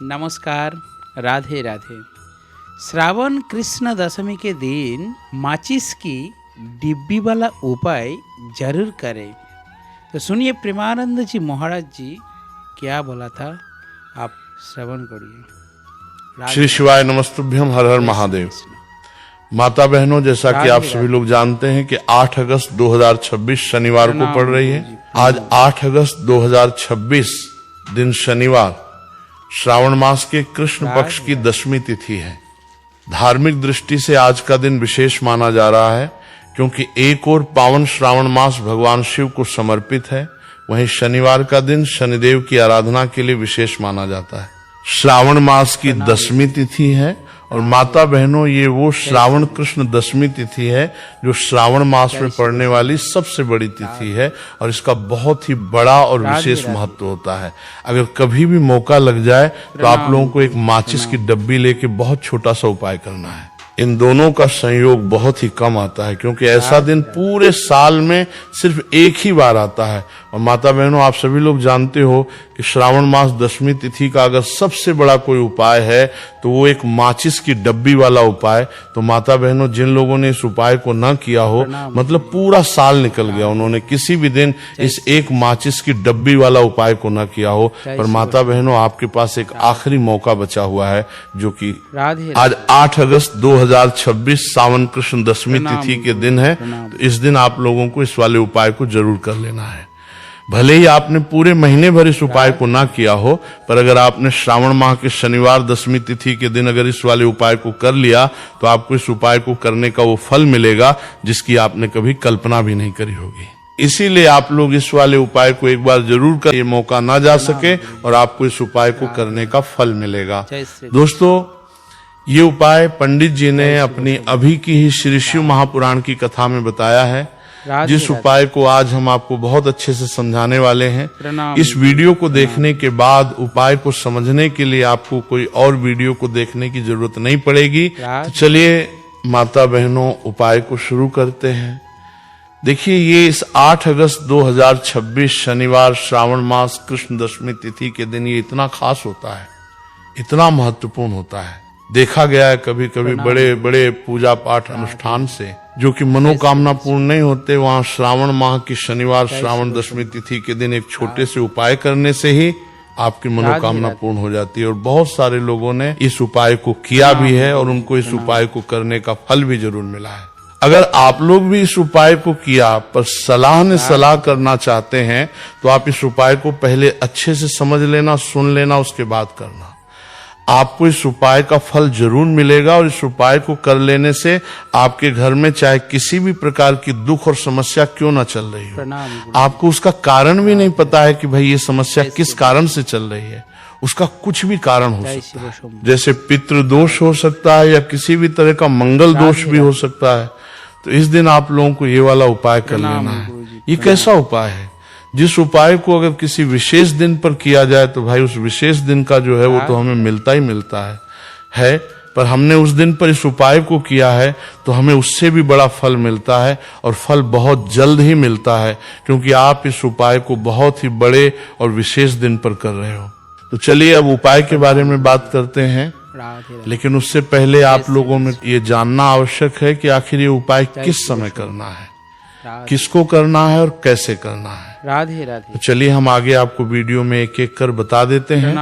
नमस्कार, राधे राधे। श्रावण कृष्ण दशमी के दिन माचिस की डिब्बी वाला उपाय जरूर करें। तो सुनिए प्रेमानंद जी महाराज जी क्या बोला था, आप श्रवण करिए। श्री शिवाय नमस्तुभ्यम, हर हर महादेव। माता बहनों, जैसा कि आप सभी लोग जानते हैं कि 8 अगस्त 2026 शनिवार को पड़ रही है। आज 8 अगस्त 2026 दिन शनिवार, श्रावण मास के कृष्ण पक्ष की दशमी तिथि है। धार्मिक दृष्टि से आज का दिन विशेष माना जा रहा है, क्योंकि एक और पावन श्रावण मास भगवान शिव को समर्पित है, वहीं शनिवार का दिन शनिदेव की आराधना के लिए विशेष माना जाता है। श्रावण मास की दशमी तिथि है और माता बहनों, ये वो श्रावण कृष्ण दशमी तिथि है जो श्रावण मास में पड़ने वाली सबसे बड़ी तिथि है और इसका बहुत ही बड़ा और विशेष महत्व होता है। अगर कभी भी मौका लग जाए तो आप लोगों को एक माचिस की डब्बी लेके बहुत छोटा सा उपाय करना है। इन दोनों का संयोग बहुत ही कम आता है, क्योंकि ऐसा दिन पूरे साल में सिर्फ एक ही बार आता है। और माता बहनों, आप सभी लोग जानते हो कि श्रावण मास दशमी तिथि का अगर सबसे बड़ा कोई उपाय है तो वो एक माचिस की डब्बी वाला उपाय। तो माता बहनों, जिन लोगों ने इस उपाय को ना किया हो, मतलब पूरा साल निकल गया, उन्होंने किसी भी दिन इस एक माचिस की डब्बी वाला उपाय को ना किया हो, पर माता बहनों आपके पास एक आखिरी मौका बचा हुआ है, जो कि आज 8 अगस्त 2026 सावन कृष्ण दशमी तिथि के दिन है। तो इस दिन आप लोगों को इस वाले उपाय को जरूर कर लेना है। भले ही आपने पूरे महीने भर इस उपाय को ना किया हो, पर अगर आपने श्रावण माह के शनिवार दशमी तिथि के दिन अगर इस वाले उपाय को कर लिया तो आपको इस उपाय को करने का वो फल मिलेगा जिसकी आपने कभी कल्पना भी नहीं करी होगी। इसीलिए आप लोग इस वाले उपाय को एक बार जरूर कर, ये मौका ना जा सके और आपको इस उपाय को करने का फल मिलेगा। दोस्तों, ये उपाय पंडित जी ने अपनी अभी की ही श्री शिव महापुराण की कथा में बताया है, जिस उपाय को आज हम आपको बहुत अच्छे से समझाने वाले हैं। इस वीडियो को देखने के बाद उपाय को समझने के लिए आपको कोई और वीडियो को देखने की जरूरत नहीं पड़ेगी। तो चलिए माता बहनों, उपाय को शुरू करते हैं। देखिए, ये इस 8 अगस्त 2026 शनिवार श्रावण मास कृष्ण दशमी तिथि के दिन ये इतना खास होता है, इतना महत्वपूर्ण होता है। देखा गया है कभी कभी बड़े बड़े पूजा पाठ अनुष्ठान से जो कि मनोकामना पूर्ण नहीं होते, वहां श्रावण माह की शनिवार श्रावण दशमी तिथि के दिन एक छोटे से उपाय करने से ही आपकी मनोकामना पूर्ण हो जाती है। और बहुत सारे लोगों ने इस उपाय को किया भी है और उनको इस उपाय को करने का फल भी जरूर मिला है। अगर आप लोग भी इस उपाय को किया पर सलाह करना चाहते हैं तो आप इस उपाय को पहले अच्छे से समझ लेना, सुन लेना, उसके बाद करना। आपको इस उपाय का फल जरूर मिलेगा और इस उपाय को कर लेने से आपके घर में चाहे किसी भी प्रकार की दुख और समस्या क्यों ना चल रही हो, आपको उसका कारण भी नहीं पता है कि भाई ये समस्या किस कारण से चल रही है, उसका कुछ भी कारण हो सकता है। जैसे पितृ दोष हो सकता है या किसी भी तरह का मंगल दोष भी हो सकता है। तो इस दिन आप लोगों को ये वाला उपाय कर लेना है। ये कैसा उपाय है? जिस उपाय को अगर किसी विशेष दिन पर किया जाए तो भाई उस विशेष दिन का जो है वो तो हमें मिलता ही मिलता है, पर हमने उस दिन पर इस उपाय को किया है तो हमें उससे भी बड़ा फल मिलता है और फल बहुत जल्द ही मिलता है, क्योंकि आप इस उपाय को बहुत ही बड़े और विशेष दिन पर कर रहे हो। तो चलिए अब उपाय के बारे में बात करते हैं, लेकिन उससे पहले आप लोगों में ये जानना आवश्यक है कि आखिर ये उपाय किस समय करना है, किसको करना है और कैसे करना है। राधे राधे। तो चलिए हम आगे आपको वीडियो में एक एक कर बता देते हैं,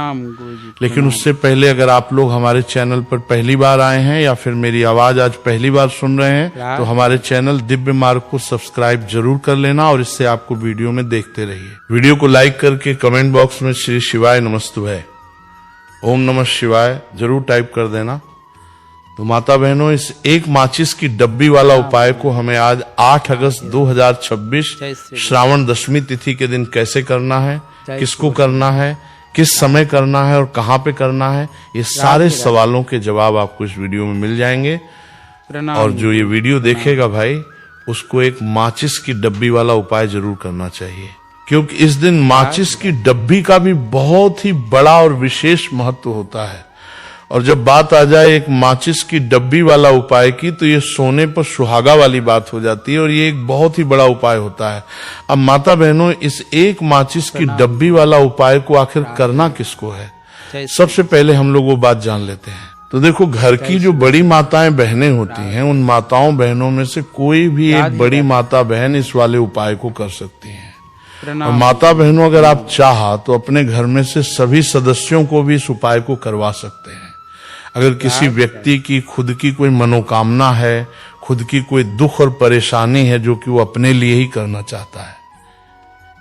लेकिन उससे पहले अगर आप लोग हमारे चैनल पर पहली बार आए हैं या फिर मेरी आवाज आज पहली बार सुन रहे हैं तो हमारे चैनल दिव्य मार्ग को सब्सक्राइब जरूर कर लेना और इससे आपको वीडियो में देखते रहिए। वीडियो को लाइक करके कमेंट बॉक्स में श्री शिवाय नमस्तुभ्यं, ओम नमः शिवाय जरूर टाइप कर देना। तो माता बहनों, इस एक माचिस की डब्बी वाला उपाय को हमें आज 8 अगस्त 2026 श्रावण दशमी तिथि के दिन कैसे करना है, किसको करना है, किस समय करना है और कहाँ पे करना है, ये सारे सवालों के जवाब आपको इस वीडियो में मिल जाएंगे। और जो ये वीडियो देखेगा भाई, उसको एक माचिस की डब्बी वाला उपाय जरूर करना चाहिए, क्योंकि इस दिन माचिस की डब्बी का भी बहुत ही बड़ा और विशेष महत्व होता है। और जब बात आ जाए एक माचिस की डब्बी वाला उपाय की, तो ये सोने पर सुहागा वाली बात हो जाती है और ये एक बहुत ही बड़ा उपाय होता है। अब माता बहनों, इस एक माचिस की डब्बी वाला उपाय को आखिर करना किसको है? जय श्री सबसे पहले हम लोग वो बात जान लेते हैं। तो देखो, घर की जो बड़ी माताएं बहनें होती हैं, उन माताओं बहनों में से कोई भी एक बड़ी माता बहन इस वाले उपाय को कर सकती है। और प्रणाम। माता बहनों, अगर आप चाहा तो अपने घर में से सभी सदस्यों को भी इस उपाय को करवा सकते हैं। अगर किसी व्यक्ति की खुद की कोई मनोकामना है, खुद की कोई दुख और परेशानी है जो कि वो अपने लिए ही करना चाहता है,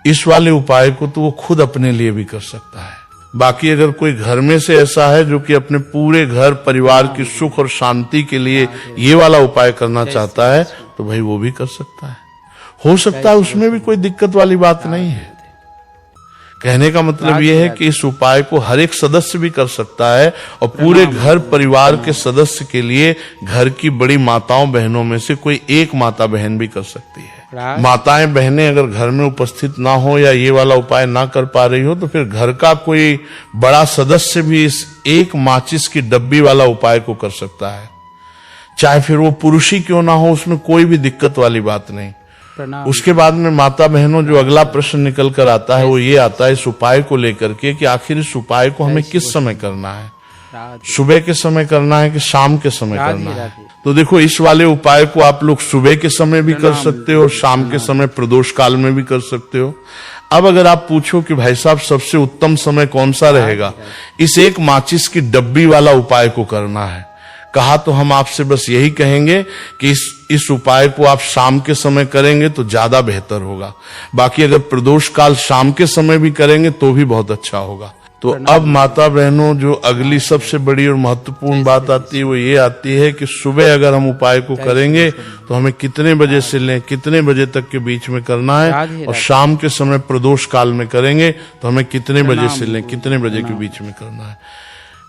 इस वाले उपाय को तो वो खुद अपने लिए भी कर सकता है। बाकी अगर कोई घर में से ऐसा है जो कि अपने पूरे घर परिवार की सुख और शांति के लिए ये वाला उपाय करना चाहता है, तो भाई वो भी कर सकता है। हो सकता है उसमें भी कोई दिक्कत वाली बात नहीं है। कहने का मतलब यह है कि इस उपाय को हर एक सदस्य भी कर सकता है और पूरे घर परिवार के सदस्य के लिए घर की बड़ी माताओं बहनों में से कोई एक माता बहन भी कर सकती है। माताएं बहनें अगर घर में उपस्थित ना हो या ये वाला उपाय ना कर पा रही हो, तो फिर घर का कोई बड़ा सदस्य भी इस एक माचिस की डब्बी वाला उपाय को कर सकता है। चाहे फिर वो पुरुष ही क्यों ना हो, उसमें कोई भी दिक्कत वाली बात नहीं। उसके बाद में माता बहनों, जो अगला प्रश्न निकल कर आता है वो ये आता है इस उपाय को लेकर के कि आखिर इस उपाय को हमें किस समय करना है, सुबह के समय करना है कि शाम के समय करना है। तो देखो, इस वाले उपाय को आप लोग सुबह के समय भी कर सकते हो और शाम के समय प्रदोष काल में भी कर सकते हो। अब अगर आप पूछो कि भाई साहब सबसे उत्तम समय कौन सा रहेगा इस एक माचिस की डब्बी वाला उपाय को करना है, कहा तो हम आपसे बस यही कहेंगे कि इस उपाय को आप शाम के समय करेंगे तो ज्यादा बेहतर होगा। बाकी अगर प्रदोष काल शाम के समय भी करेंगे तो भी बहुत अच्छा होगा। तो अब माता बहनों, जो अगली सबसे बड़ी और महत्वपूर्ण बात आती है वो ये आती है कि सुबह अगर हम उपाय को करेंगे तो हमें कितने बजे से लें कितने बजे तक के बीच में करना है, और शाम के समय प्रदोष काल में करेंगे तो हमें कितने बजे से लें कितने बजे के बीच में करना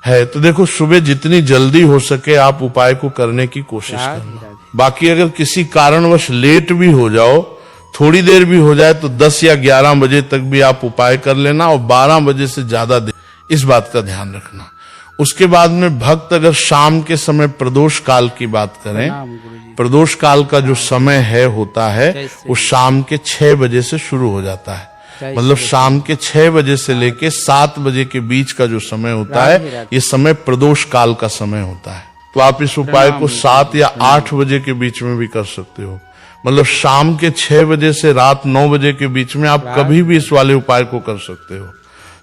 है। तो देखो, सुबह जितनी जल्दी हो सके आप उपाय को करने की कोशिश करना। बाकी अगर किसी कारणवश लेट भी हो जाओ, थोड़ी देर भी हो जाए, तो 10 या 11 बजे तक भी आप उपाय कर लेना और 12 बजे से ज्यादा देर, इस बात का ध्यान रखना। उसके बाद में भक्त अगर शाम के समय प्रदोष काल की बात करें, प्रदोष काल का जो समय है होता है वो शाम के 6 बजे से शुरू हो जाता है। मतलब शाम के 6 बजे से लेके 7 बजे के बीच का जो समय होता है, ये समय प्रदोष काल का समय होता है। तो आप इस उपाय को 7 या 8 बजे के बीच में भी कर सकते हो। मतलब शाम के 6 बजे से रात 9 बजे के बीच में आप कभी भी इस वाले उपाय को कर सकते हो,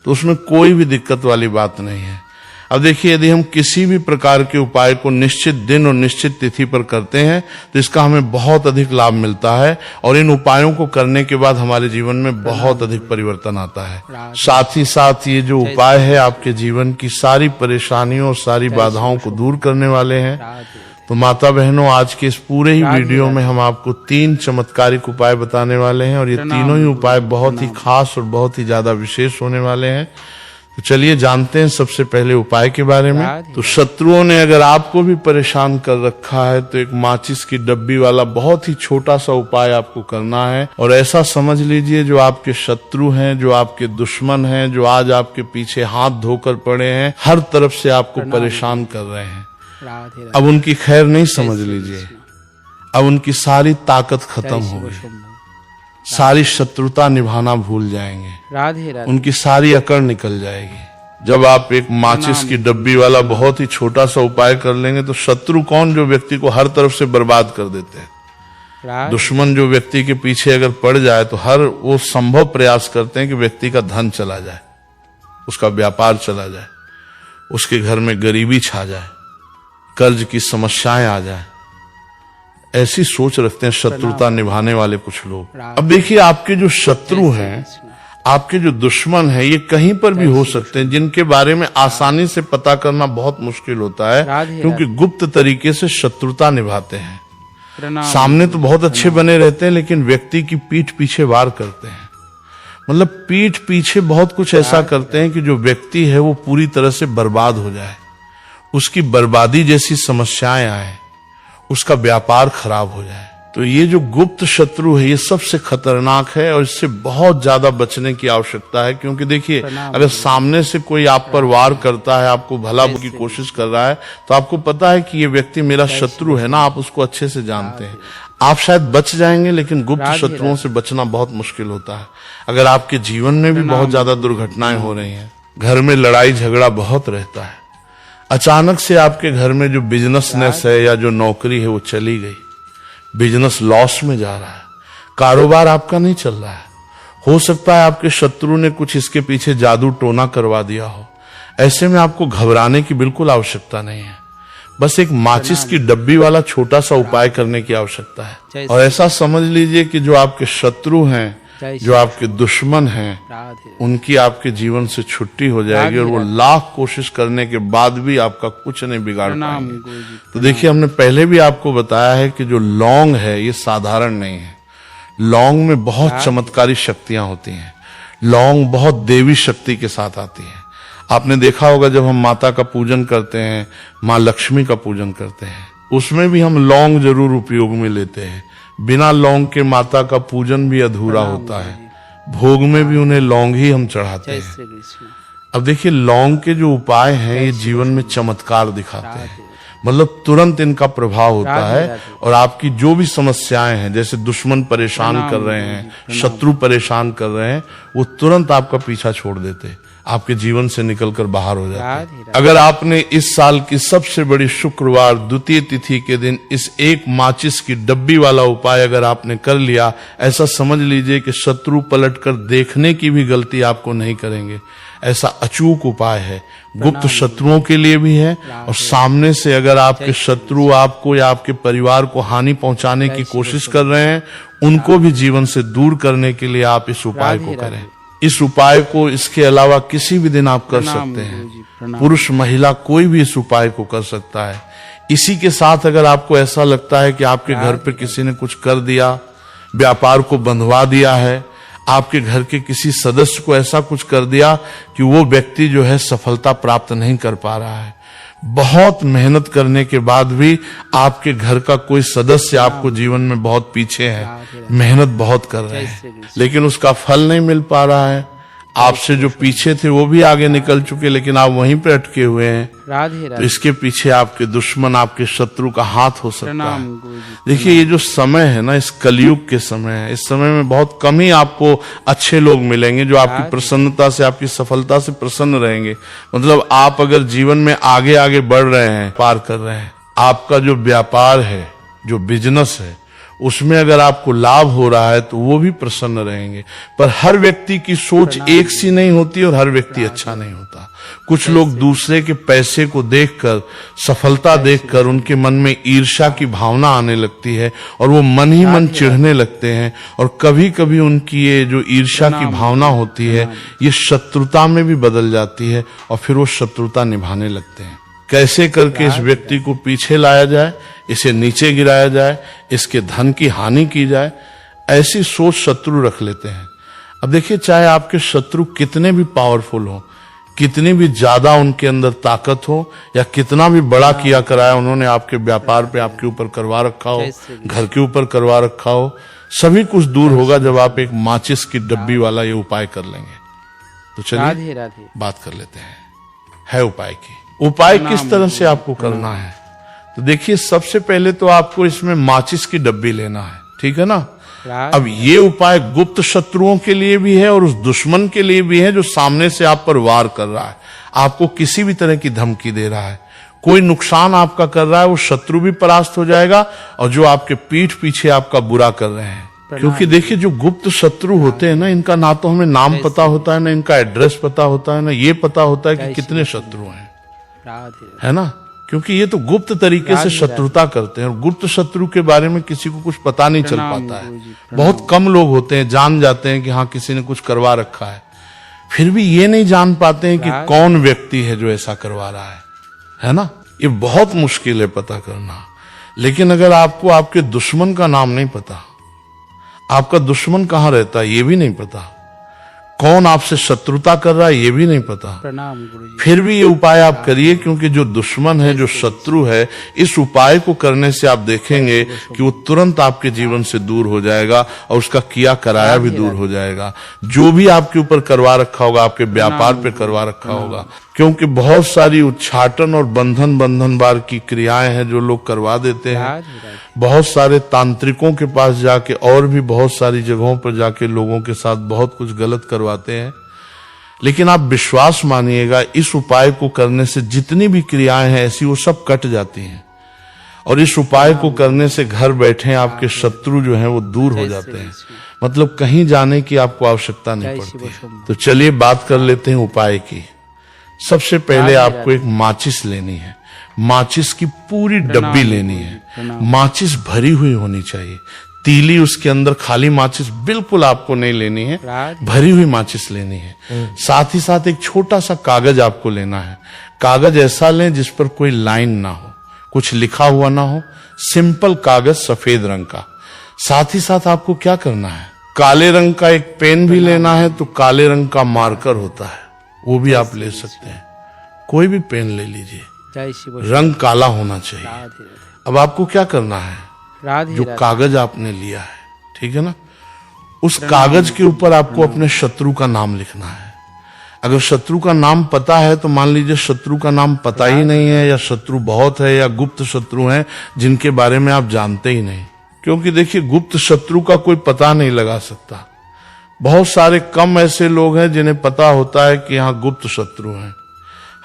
तो उसमें कोई भी दिक्कत वाली बात नहीं है। अब देखिए, यदि हम किसी भी प्रकार के उपाय को निश्चित दिन और निश्चित तिथि पर करते हैं तो इसका हमें बहुत अधिक लाभ मिलता है और इन उपायों को करने के बाद हमारे जीवन में बहुत अधिक परिवर्तन आता है। साथ ही साथ ये जो उपाय है आपके जीवन की सारी परेशानियों और सारी बाधाओं को दूर करने वाले हैं। तो माता बहनों, आज के इस पूरे ही वीडियो में हम आपको 3 चमत्कारिक उपाय बताने वाले हैं और ये तीनों ही उपाय बहुत ही खास और बहुत ही ज्यादा विशेष होने वाले हैं। तो चलिए जानते हैं सबसे पहले उपाय के बारे में। तो शत्रुओं ने अगर आपको भी परेशान कर रखा है तो एक माचिस की डब्बी वाला बहुत ही छोटा सा उपाय आपको करना है। और ऐसा समझ लीजिए, जो आपके शत्रु हैं, जो आपके दुश्मन हैं, जो आज आपके पीछे हाथ धोकर पड़े हैं, हर तरफ से आपको परेशान कर रहे हैं, अब उनकी खैर नहीं समझ लीजिए। अब उनकी सारी ताकत खत्म हो गई, सारी शत्रुता निभाना भूल जाएंगे, राधे राधे। उनकी सारी अकड़ निकल जाएगी। जब आप एक माचिस की डब्बी वाला बहुत ही छोटा सा उपाय कर लेंगे तो शत्रु कौन, जो व्यक्ति को हर तरफ से बर्बाद कर देते हैं। दुश्मन जो व्यक्ति के पीछे अगर पड़ जाए तो हर वो संभव प्रयास करते हैं कि व्यक्ति का धन चला जाए, उसका व्यापार चला जाए, उसके घर में गरीबी छा जाए, कर्ज की समस्याएं आ जाए। ऐसी सोच रखते हैं शत्रुता निभाने वाले कुछ लोग। अब देखिए, आपके जो शत्रु हैं, आपके जो दुश्मन हैं, ये कहीं पर भी हो सकते हैं, जिनके बारे में आसानी से पता करना बहुत मुश्किल होता है, क्योंकि गुप्त तरीके से शत्रुता निभाते हैं। सामने तो बहुत अच्छे बने रहते हैं, लेकिन व्यक्ति की पीठ पीछे वार करते हैं। मतलब पीठ पीछे बहुत कुछ ऐसा करते हैं कि जो व्यक्ति है वो पूरी तरह से बर्बाद हो जाए, उसकी बर्बादी जैसी समस्याएं आए, उसका व्यापार खराब हो जाए। तो ये जो गुप्त शत्रु है, ये सबसे खतरनाक है और इससे बहुत ज्यादा बचने की आवश्यकता है। क्योंकि देखिए, अगर सामने से कोई आप पर वार करता है, आपको भला की कोशिश कर रहा है, तो आपको पता है कि ये व्यक्ति मेरा शत्रु है ना, आप उसको अच्छे से जानते हैं। आप शायद बच जाएंगे, लेकिन गुप्त शत्रुओं से बचना बहुत मुश्किल होता है। अगर आपके जीवन में भी बहुत ज्यादा दुर्घटनाएं हो रही हैं, घर में लड़ाई झगड़ा बहुत रहता है, अचानक से आपके घर में जो बिजनेसनेस है या जो नौकरी है वो चली गई, बिजनेस लॉस में जा रहा है, कारोबार आपका नहीं चल रहा है, हो सकता है आपके शत्रु ने कुछ इसके पीछे जादू टोना करवा दिया हो। ऐसे में आपको घबराने की बिल्कुल आवश्यकता नहीं है, बस एक माचिस की डब्बी वाला छोटा सा उपाय करने की आवश्यकता है। और ऐसा समझ लीजिए कि जो आपके शत्रु हैं, जो आपके दुश्मन हैं, उनकी आपके जीवन से छुट्टी हो जाएगी और वो लाख कोशिश करने के बाद भी आपका कुछ नहीं बिगाड़ पाएंगे। तो देखिए, हमने पहले भी आपको बताया है कि जो लौंग है ये साधारण नहीं है, लौंग में बहुत चमत्कारी शक्तियां होती हैं, लौंग बहुत देवी शक्ति के साथ आती है। आपने देखा होगा जब हम माता का पूजन करते हैं, माँ लक्ष्मी का पूजन करते हैं, उसमें भी हम लौंग जरूर उपयोग में लेते हैं। बिना लौंग के माता का पूजन भी अधूरा होता है, भोग में भी उन्हें लौंग ही हम चढ़ाते हैं। अब देखिए, लौंग के जो उपाय हैं ये जीवन में चमत्कार दिखाते हैं, मतलब तुरंत इनका प्रभाव होता है और आपकी जो भी समस्याएं हैं, जैसे दुश्मन परेशान कर रहे हैं, शत्रु परेशान कर रहे हैं, वो तुरंत आपका पीछा छोड़ देते हैं, आपके जीवन से निकलकर बाहर हो जाते हैं। अगर आपने इस साल की सबसे बड़ी शुक्रवार द्वितीय तिथि के दिन इस एक माचिस की डब्बी वाला उपाय अगर आपने कर लिया, ऐसा समझ लीजिए कि शत्रु पलटकर देखने की भी गलती आपको नहीं करेंगे। ऐसा अचूक उपाय है, गुप्त शत्रुओं के लिए भी है, और सामने से अगर आपके शत्रु आपको या आपके परिवार को हानि पहुंचाने की कोशिश कर रहे हैं, उनको भी जीवन से दूर करने के लिए आप इस उपाय को करें। इस उपाय को इसके अलावा किसी भी दिन आप कर सकते हैं, पुरुष महिला कोई भी इस उपाय को कर सकता है। इसी के साथ अगर आपको ऐसा लगता है कि आपके घर पे किसी ने कुछ कर दिया, व्यापार को बंधवा दिया है, आपके घर के किसी सदस्य को ऐसा कुछ कर दिया कि वो व्यक्ति जो है सफलता प्राप्त नहीं कर पा रहा है, बहुत मेहनत करने के बाद भी आपके घर का कोई सदस्य आपको जीवन में बहुत पीछे है, मेहनत बहुत कर रहे हैं लेकिन उसका फल नहीं मिल पा रहा है, आपसे जो पीछे थे वो भी आगे निकल चुके लेकिन आप वहीं पे अटके हुए हैं, तो इसके पीछे आपके दुश्मन, आपके शत्रु का हाथ हो सकता है। देखिए, ये जो समय है ना, इस कलयुग के समय है, इस समय में बहुत कम ही आपको अच्छे लोग मिलेंगे जो आपकी प्रसन्नता से, आपकी सफलता से प्रसन्न रहेंगे। मतलब आप अगर जीवन में आगे आगे बढ़ रहे हैं, पार कर रहे हैं, आपका जो व्यापार है, जो बिजनेस है, उसमें अगर आपको लाभ हो रहा है तो वो भी प्रसन्न रहेंगे। पर हर व्यक्ति की सोच एक सी नहीं होती और हर व्यक्ति अच्छा नहीं होता। कुछ लोग दूसरे के पैसे को देखकर, सफलता देखकर उनके मन में ईर्ष्या की भावना आने लगती है और वो मन ही मन चिढ़ने लगते हैं, और कभी कभी उनकी ये जो ईर्ष्या की भावना होती है ये शत्रुता में भी बदल जाती है और फिर वो शत्रुता निभाने लगते हैं। कैसे करके इस व्यक्ति को पीछे लाया जाए, इसे नीचे गिराया जाए, इसके धन की हानि की जाए, ऐसी सोच शत्रु रख लेते हैं। अब देखिए, चाहे आपके शत्रु कितने भी पावरफुल हो, कितनी भी ज्यादा उनके अंदर ताकत हो, या कितना भी बड़ा किया कराया उन्होंने आपके व्यापार पे आपके ऊपर करवा रखा हो, घर के ऊपर करवा रखा हो, सभी कुछ दूर होगा जब आप एक माचिस की डब्बी वाला ये उपाय कर लेंगे। तो चलिए बात कर लेते हैं है उपाय की। उपाय किस तरह से आपको करना है, तो देखिए, सबसे पहले तो आपको इसमें माचिस की डब्बी लेना है, ठीक है ना। अब ये उपाय गुप्त शत्रुओं के लिए भी है और उस दुश्मन के लिए भी है जो सामने से आप पर वार कर रहा है, आपको किसी भी तरह की धमकी दे रहा है, कोई नुकसान आपका कर रहा है, वो शत्रु भी परास्त हो जाएगा और जो आपके पीठ पीछे आपका बुरा कर रहे हैं। क्योंकि देखिए, जो गुप्त शत्रु होते हैं ना, इनका ना तो हमें नाम पता होता है, ना इनका एड्रेस पता होता है, ना ये पता होता है कि कितने शत्रु हैं, है ना। क्योंकि ये तो गुप्त तरीके से शत्रुता करते हैं और गुप्त शत्रु के बारे में किसी को कुछ पता नहीं चल पाता है। बहुत कम लोग होते हैं जान जाते हैं कि हाँ किसी ने कुछ करवा रखा है, फिर भी ये नहीं जान पाते हैं कि कौन व्यक्ति है जो ऐसा करवा रहा है ना। ये बहुत मुश्किल है पता करना। लेकिन अगर आपको आपके दुश्मन का नाम नहीं पता, आपका दुश्मन कहाँ रहता है ये भी नहीं पता, कौन आपसे शत्रुता कर रहा है ये भी नहीं पता, फिर भी ये उपाय आप करिए, क्योंकि जो दुश्मन है, जो शत्रु है, इस उपाय को करने से आप देखेंगे कि वो तुरंत आपके जीवन से दूर हो जाएगा और उसका किया कराया भी दूर हो जाएगा। जो भी आपके ऊपर करवा रखा होगा, आपके व्यापार पे करवा रखा होगा, क्योंकि बहुत सारी उच्चाटन और बंधन बार की क्रियाएं हैं जो लोग करवा देते हैं। बहुत सारे तांत्रिकों के पास जाके और भी बहुत सारी जगहों पर जाके लोगों के साथ बहुत कुछ गलत करवाते हैं। लेकिन आप विश्वास मानिएगा, इस उपाय को करने से जितनी भी क्रियाएं हैं ऐसी वो सब कट जाती हैं। और इस उपाय को करने से घर बैठे आपके शत्रु जो हैं वो दूर हो जाते हैं। मतलब कहीं जाने की आपको आवश्यकता नहीं पड़ती। तो चलिए बात कर लेते हैं उपाय की। सबसे पहले आपको एक माचिस लेनी है। माचिस की पूरी डब्बी लेनी है। माचिस भरी हुई होनी चाहिए, तीली उसके अंदर खाली माचिस बिल्कुल आपको नहीं लेनी है, भरी हुई माचिस लेनी है। साथ ही साथ एक छोटा सा कागज आपको लेना है। कागज ऐसा लें जिस पर कोई लाइन ना हो, कुछ लिखा हुआ ना हो, सिंपल कागज सफेद रंग का। साथ ही साथ आपको क्या करना है, काले रंग का एक पेन भी लेना है। तो काले रंग का मार्कर होता है, वो भी आप ले सकते हैं, कोई भी पेन ले लीजिए, रंग काला होना चाहिए। अब आपको क्या करना है, जो कागज आपने लिया है, ठीक है ना, उस कागज के ऊपर आपको अपने शत्रु का नाम लिखना है। अगर शत्रु का नाम पता है तो मान लीजिए शत्रु का नाम पता ही नहीं है, या शत्रु बहुत है, या गुप्त शत्रु हैं जिनके बारे में आप जानते ही नहीं। क्योंकि देखिए, गुप्त शत्रु का कोई पता नहीं लगा सकता। बहुत सारे कम ऐसे लोग हैं जिन्हें पता होता है कि यहाँ गुप्त शत्रु हैं।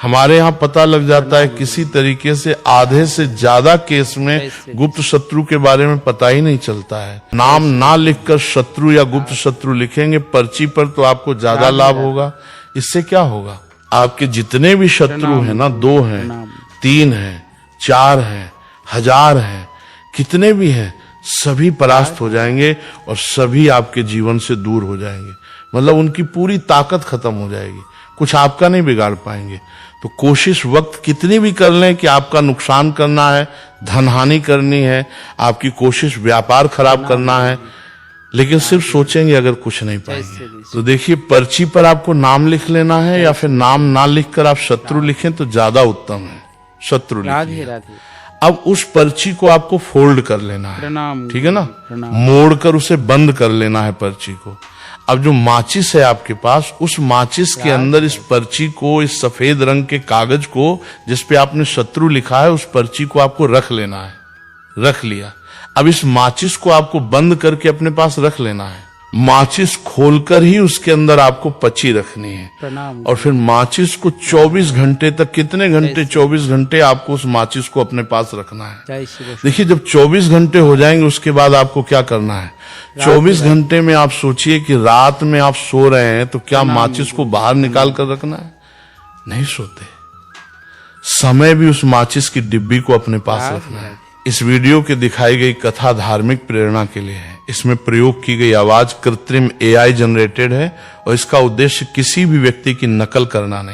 हमारे यहाँ पता लग जाता है किसी तरीके से। आधे से ज्यादा केस में गुप्त शत्रु के बारे में पता ही नहीं चलता है। नाम ना लिखकर शत्रु या गुप्त शत्रु लिखेंगे पर्ची पर तो आपको ज्यादा लाभ होगा। इससे क्या होगा, आपके जितने भी शत्रु हैं ना, 2 हैं, 3 हैं, 4 हैं, 1000 हैं, कितने भी हैं, सभी परास्त हो जाएंगे और सभी आपके जीवन से दूर हो जाएंगे। मतलब उनकी पूरी ताकत खत्म हो जाएगी, कुछ आपका नहीं बिगाड़ पाएंगे। तो कोशिश वक्त कितनी भी कर लें कि आपका नुकसान करना है, धन हानि करनी है, आपकी कोशिश व्यापार खराब करना है, लेकिन सिर्फ सोचेंगे अगर कुछ नहीं पाएंगे। तो देखिए, पर्ची पर आपको नाम लिख लेना है, या फिर नाम ना लिखकर आप शत्रु लिखें तो ज्यादा उत्तम है। शत्रु लिखिए। अब उस पर्ची को आपको फोल्ड कर लेना है, ठीक है ना, मोड़कर उसे बंद कर लेना है पर्ची को। अब जो माचिस है आपके पास, उस माचिस के अंदर इस पर्ची को, इस सफेद रंग के कागज को जिसपे आपने शत्रु लिखा है, उस पर्ची को आपको रख लेना है। रख लिया। अब इस माचिस को आपको बंद करके अपने पास रख लेना है। माचिस खोलकर ही उसके अंदर आपको पर्ची रखनी है। और फिर माचिस को 24 घंटे तक, कितने घंटे, 24 घंटे आपको उस माचिस को अपने पास रखना है। देखिए, जब 24 घंटे हो जाएंगे उसके बाद आपको क्या करना है, 24 घंटे में आप सोचिए कि रात में आप सो रहे हैं तो क्या माचिस को बाहर निकाल कर रखना है? नहीं सोते। समय भी उस माचिस की डिब्बी को अपने पास रखना है। इस वीडियो के दिखाई गई कथा धार्मिक प्रेरणा के लिए है। इसमें प्रयोग की गई आवाज कृत्रिम AI जनरेटेड है और इसका उद्देश्य किसी भी व्यक्ति की नकल करना नहीं।